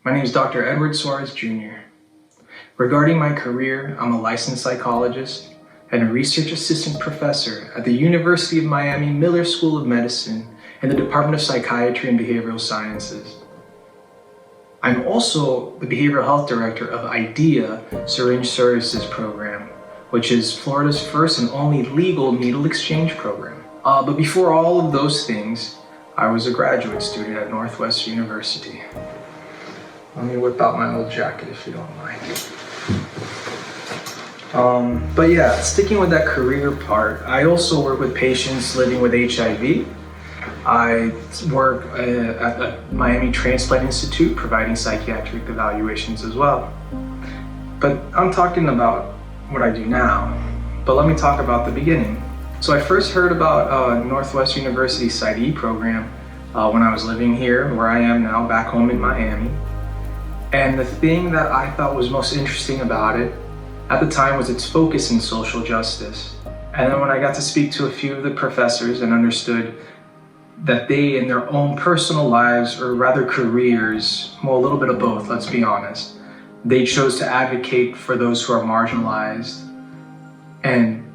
My name is Dr. Edward Suarez Jr. Regarding my career, I'm a licensed psychologist and a research assistant professor at the University of Miami Miller School of Medicine in the Department of Psychiatry and Behavioral Sciences. I'm also the Behavioral Health Director of IDEA Syringe Services Program, which is Florida's first and only legal needle exchange program. But before all of those things, I was a graduate student at Northwest University. Let me whip out my old jacket if you don't mind. But yeah, sticking with that career part, I also work with patients living with HIV. I work at the Miami Transplant Institute providing psychiatric evaluations as well. But I'm talking about what I do now, but let me talk about the beginning. So I first heard about Northwest University PsyD Program when I was living here, where I am now, back home in Miami. And the thing that I thought was most interesting about it at the time was its focus in social justice. And then when I got to speak to a few of the professors and understood that they, in their own personal lives, or rather careers, well, a little bit of both, let's be honest, they chose to advocate for those who are marginalized and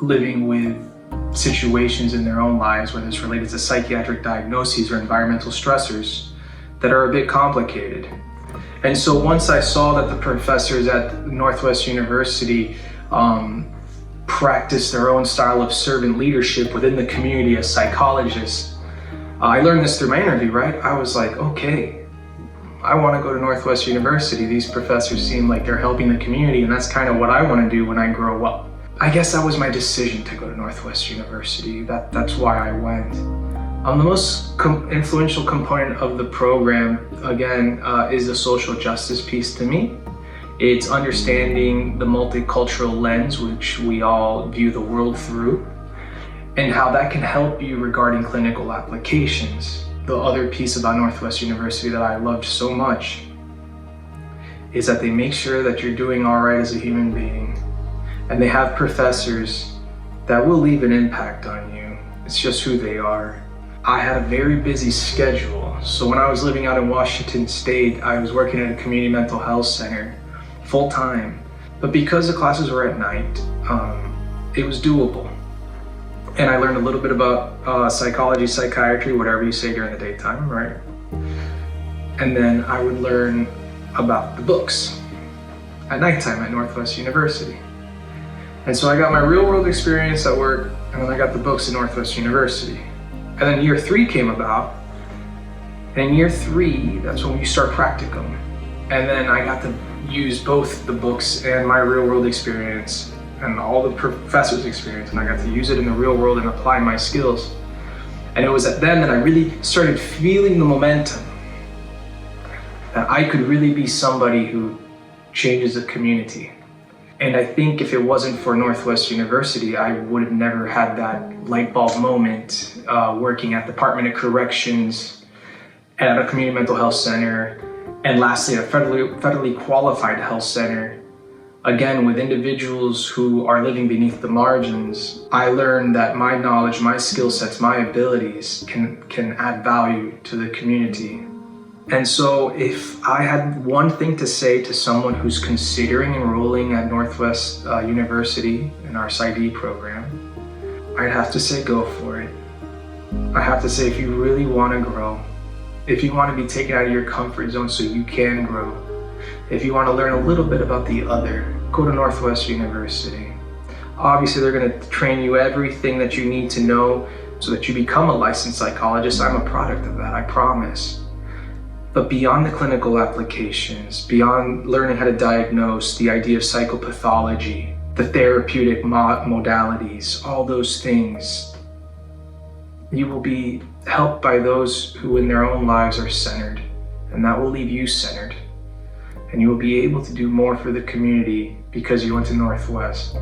living with situations in their own lives, whether it's related to psychiatric diagnoses or environmental stressors that are a bit complicated. And so once I saw that the professors at Northwest University practice their own style of servant leadership within the community as psychologists, I learned this through my interview, right? I was like, okay, I want to go to Northwest University. These professors seem like they're helping the community, and that's kind of what I want to do when I grow up. I guess that was my decision to go to Northwest University. That's why I went. The most influential component of the program, again, is the social justice piece to me. It's understanding the multicultural lens which we all view the world through, and how that can help you regarding clinical applications. The other piece about Northwest University that I loved so much is that they make sure that you're doing all right as a human being, and they have professors that will leave an impact on you. It's just who they are. I had a very busy schedule. So when I was living out in Washington State, I was working at a community mental health center full time. But because the classes were at night, it was doable. And I learned a little bit about psychology, psychiatry, whatever you say during the daytime, right? And then I would learn about the books at nighttime at Northwest University. And so I got my real world experience at work, and then I got the books at Northwest University. And then year 3 came about, and in year 3, that's when you start practicum. And then I got to use both the books and my real world experience and all the professors' experience, and I got to use it in the real world and apply my skills. And it was at then that I really started feeling the momentum that I could really be somebody who changes the community. And I think if it wasn't for Northwest University, I would have never had that light bulb moment working at the Department of Corrections, at a community mental health center, and lastly, a federally qualified health center. Again, with individuals who are living beneath the margins, I learned that my knowledge, my skill sets, my abilities can add value to the community. And so if I had one thing to say to someone who's considering enrolling at Northwest University in our PsyD program, I'd have to say go for it. I have to say, if you really want to grow, if you want to be taken out of your comfort zone so you can grow, if you want to learn a little bit about the other, go to Northwest University. Obviously, they're going to train you everything that you need to know so that you become a licensed psychologist. I'm a product of that, I promise. But beyond the clinical applications, beyond learning how to diagnose, the idea of psychopathology, the therapeutic modalities, all those things, you will be helped by those who in their own lives are centered, and that will leave you centered. And you will be able to do more for the community because you went to Northwest.